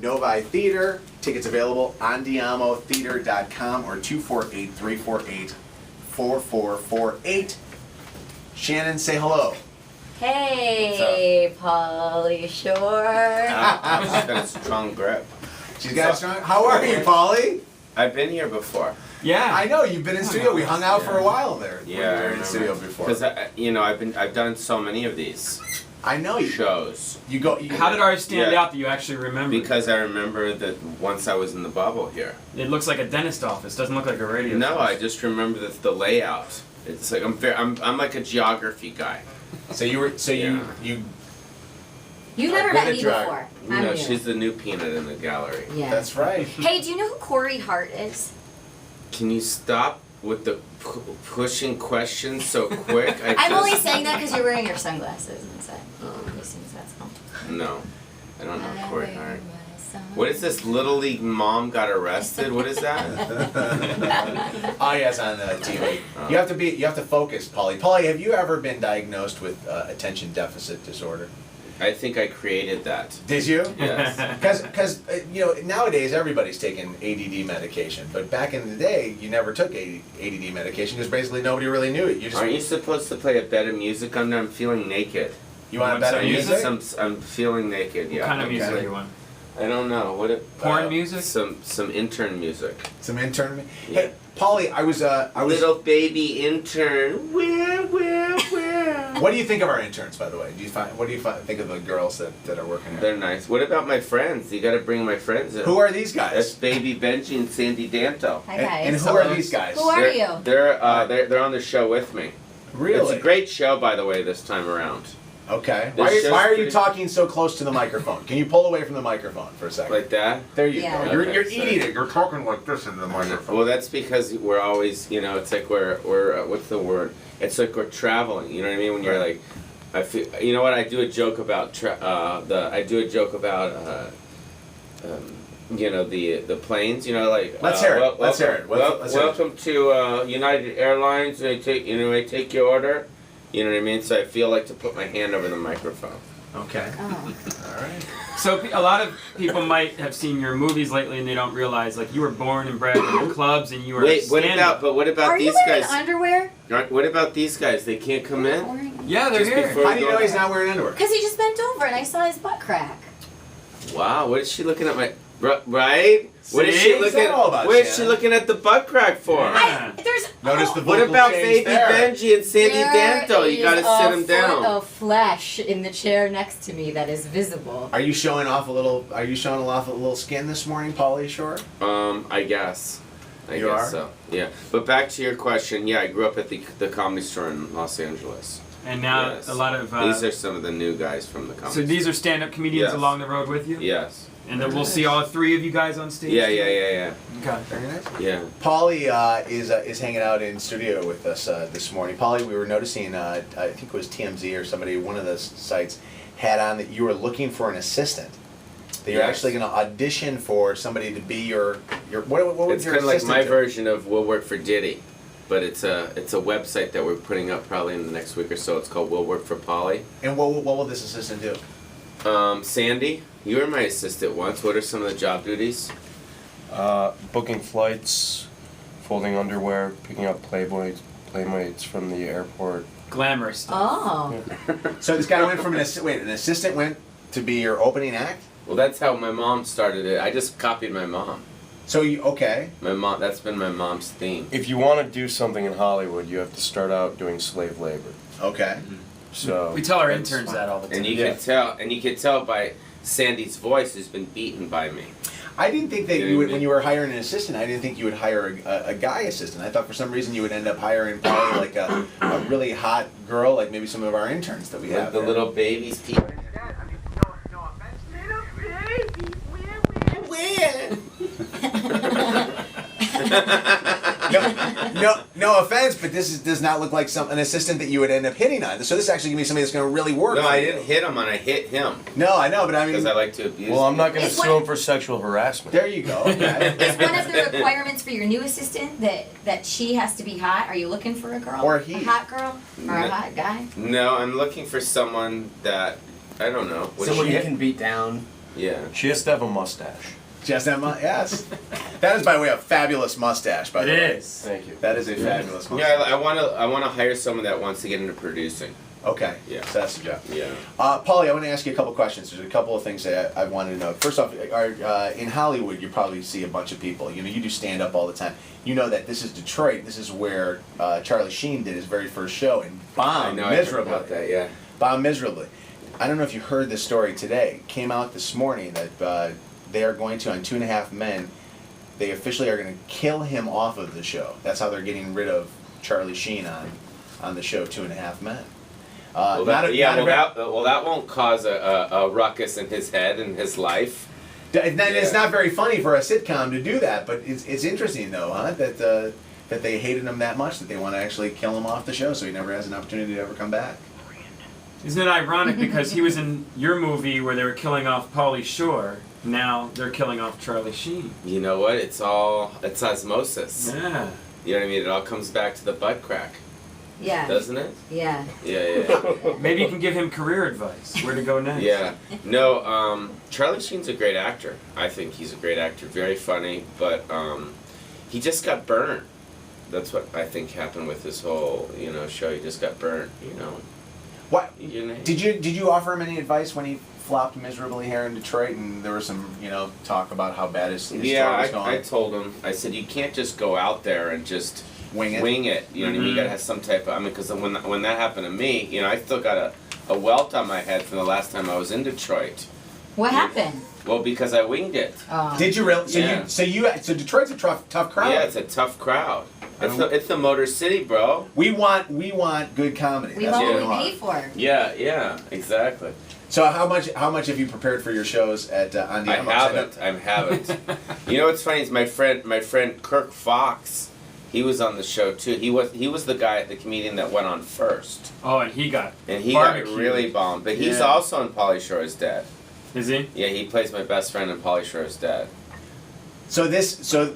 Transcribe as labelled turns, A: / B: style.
A: Novi Theater. Tickets available on diamotheater.com or 248-348-4448. Shannon, say hello.
B: Hey, Pauly Shore.
C: She's got a strong grip.
A: She's got a strong. How are you, Pauly?
C: I've been here before.
D: Yeah.
A: I know you've been in studio. We hung out for a while there.
C: Yeah,
A: when you were in studio before.
C: Because I've done so many of these
A: I know you.
C: shows.
A: You go.
D: How did ours stand
C: Yeah.
D: out that you actually remember?
C: Because I remember that once I was in the bubble here.
D: It looks like a dentist office. Doesn't look like a radio.
C: No,
D: station.
C: I just remember the layout. It's like I'm like a geography guy.
A: So you were. So
C: Yeah.
A: you.
B: You never
A: I've
B: met
A: been
B: me
A: a drag.
B: before. I'm
C: No,
B: new.
C: she's the new peanut in the gallery.
B: Yeah.
A: That's right.
B: Hey, do you know who Corey Hart is?
C: Can you stop with the pushing questions so quick?
B: I'm only saying that because you're wearing your sunglasses and so he sings that song.
C: No, I don't know
B: I
C: Corey
B: wear
C: Hart.
B: my
C: What is this? Little League mom got arrested? What is that?
A: Oh yes, on TV.
C: Oh.
A: You have to focus, Pauly. Pauly, have you ever been diagnosed with attention deficit disorder?
C: I think I created that.
A: Did you?
C: Yes.
A: Because nowadays everybody's taking ADD medication, but back in the day you never took ADD medication because basically nobody really knew it. You just
C: Aren't you supposed to play a bed of music under? I'm feeling naked.
A: you want
D: Want
A: better
D: some
A: music?
C: I'm feeling naked. Yeah.
D: What kind of music
A: Okay.
D: do you want?
C: I don't know. What if
D: Porn music?
C: Some intern music.
A: Some intern.
C: Yeah.
A: Hey, Pauly, I was.
C: Little baby intern. Where?
A: What do you think of our interns, by the way? What do you think of the girls that are working here?
C: They're nice. What about my friends? You got to bring my friends in.
A: Who are these
C: That's
A: guys?
C: baby Benji and Sandy Danto.
B: Hi
A: And,
B: guys.
A: and who are these guys?
B: Who are you?
C: They're on the show with me.
A: Really?
C: It's a great show, by the way, this time around.
A: Okay.
C: This show's
A: Why are you
C: pretty-
A: talking so close to the microphone? Can you pull away from the microphone for a second?
C: Like that?
A: There you
B: Yeah.
A: go. You're
C: Okay,
A: eating it. You're talking like this into the microphone.
C: Well, that's because we're always, it's like we're what's the word? It's like we're traveling. You know what I mean? When you're
A: Right.
C: like, I feel. You know what? I do a joke about the planes.
A: Let's hear it. Let's hear it. Let's hear it.
C: Welcome to United Airlines. I take your order. You know what I mean? So I feel like to put my hand over the microphone.
A: Okay.
B: Oh.
A: All right.
D: So a lot of people might have seen your movies lately and they don't realize like you were born and bred in the clubs and you were.
C: Wait, what
D: stand-up.
C: about
B: Are you
C: these
B: wearing
C: guys?
B: underwear?
C: What about these guys? They can't come in.
D: Yeah, they're
C: Just
D: here.
C: before-
A: How do you know he's not wearing underwear?
B: Because he just bent over and I saw his butt crack.
C: Wow, what is she looking at my right? What is
D: See?
C: she
A: What's
C: looking
A: that all about,
C: What is she
A: Shannon?
C: looking at the butt crack for?
D: Yeah.
B: There's
A: Notice the
C: What
A: vocal
C: about
A: change
C: baby
A: there.
C: Benji and Sandy Danto? You gotta sit him
B: There is a
C: down.
B: foot of flesh in the chair next to me that is visible.
A: Are you showing off a little? Are you showing off a little skin this morning, Pauly Shore?
C: I guess. I
A: You
C: guess
A: are?
C: so. Yeah. But back to your question, yeah, I grew up at the Comedy Store in Los Angeles.
D: And now
C: Yes.
D: a lot of.
C: These are some of the new guys from the Comedy
D: So these are stand-up comedians
C: Yes.
D: along the road with you.
C: Yes.
D: And then we'll see all three of you guys on stage.
C: Yeah.
D: Okay.
A: Very nice.
C: Yeah.
A: Pauly is hanging out in studio with us this morning. Pauly, we were noticing. I think it was TMZ or somebody, one of the sites, had on that you were looking for an assistant. That you're
C: Yes.
A: actually going to audition for somebody to be your what would
C: It's
A: your
C: kind of like
A: assistant
C: my
A: do?
C: version of We'll Work for Diddy, but it's a website that we're putting up probably in the next week or so. It's called We'll Work for Pauly.
A: And what will this assistant do?
C: Sandy, you were my assistant once. What are some of the job duties?
E: Booking flights, folding underwear, picking up playmates from the airport.
D: Glamorous stuff.
B: Oh.
A: So this guy went from an assistant went to be your opening act.
C: Well, that's how my mom started it. I just copied my mom.
A: So okay.
C: My mom. That's been my mom's theme.
E: If you want to do something in Hollywood, you have to start out doing slave labor.
A: Okay.
E: So
D: We tell our
E: it's-
D: interns that all the time.
C: And you
E: Yeah.
C: can tell by Sandy's voice has been beaten by me.
A: I didn't think that
C: You know
A: you
C: what I
A: would,
C: mean?
A: when you were hiring an assistant, I didn't think you would hire a guy assistant. I thought for some reason you would end up hiring probably like a really hot girl, like maybe some of our interns that we
C: Like
A: have.
C: the
A: here.
C: little babies.
A: No offense, but this does not look like an assistant that you would end up hitting on. So this is actually gonna be somebody that's gonna really work.
C: No,
A: for
C: I
A: you.
C: didn't hit him on. I hit him
A: No, I know, but I
C: because
A: mean,
C: I like to abuse.
E: Well, I'm not going to
B: It's
E: sue
B: what-
E: him for sexual harassment.
A: there you go. Okay.
B: Is one of the requirements for your new assistant that she has to be hot? Are you looking for a girl?
A: Or he.
B: A hot girl? Or a
C: No.
B: hot guy?
C: No, I'm looking for someone that I don't know. What
F: Someone
C: she-
F: you can beat down.
C: Yeah.
E: She has to have a mustache.
A: Just that yes. That is by the way a fabulous mustache. By the way,
D: It is.
E: Thank you.
A: that is a fabulous mustache.
C: Yeah, I wanna hire someone that wants to get into producing.
A: Okay.
C: Yeah.
A: So that's the job.
C: Yeah.
A: Pauly, I want to ask you a couple questions. There's a couple of things that I wanted to know. First off, in Hollywood, you probably see a bunch of people. You know, you do stand up all the time. You know that this is Detroit. This is where Charlie Sheen did his very first show and
C: I
A: bombed
C: know. I heard
A: miserably.
C: about that. Yeah.
A: Bombed miserably. I don't know if you heard this story today. It came out this morning that they are going to on 2.5 Men. They officially are going to kill him off of the show. That's how they're getting rid of Charlie Sheen on the show 2.5 Men.
C: That won't cause a ruckus in his head and his life.
A: It's not very funny for a sitcom to do that, but it's interesting though, huh? That they hated him that much that they want to actually kill him off the show, so he never has an opportunity to ever come back.
D: Isn't it ironic because he was in your movie where they were killing off Pauly Shore? Now they're killing off Charlie Sheen.
C: You know what? It's osmosis.
D: Yeah.
C: You know what I mean? It all comes back to the butt crack,
B: Yeah.
C: doesn't it?
B: Yeah.
C: Yeah.
D: Maybe you can give him career advice. Where to go next?
C: Yeah. No, Charlie Sheen's a great actor. I think he's a great actor. Very funny, but he just got burnt. That's what I think happened with this whole, show. He just got burnt,
A: What
C: You know?
A: did you offer him any advice when he flopped miserably here in Detroit and there was some talk about how bad his story was going?
C: I told him. I said you can't just go out there and just
A: Wing it.
C: You know what I mean? You gotta have some type of. Because when that happened to me, I still got a welt on my head from the last time I was in Detroit.
B: What happened?
C: Well, because I winged it.
A: Did you really? So
C: Yeah.
A: so Detroit's a tough crowd.
C: Yeah, it's a tough crowd. It's the Motor City, bro.
A: We want good comedy.
B: We've
A: That's what
B: only
A: we want.
B: paid for.
C: Yeah, exactly.
A: So how much have you prepared for your shows at on the
C: I haven't. You know what's funny is my friend Kirk Fox. He was on the show too. He was the comedian that went on first,
D: Oh, and he got
C: got really bombed. But he's
D: Yeah.
C: also in Pauly Shore's Dead.
D: Is he?
C: Yeah, he plays my best friend in Pauly Shore's Dead.
A: So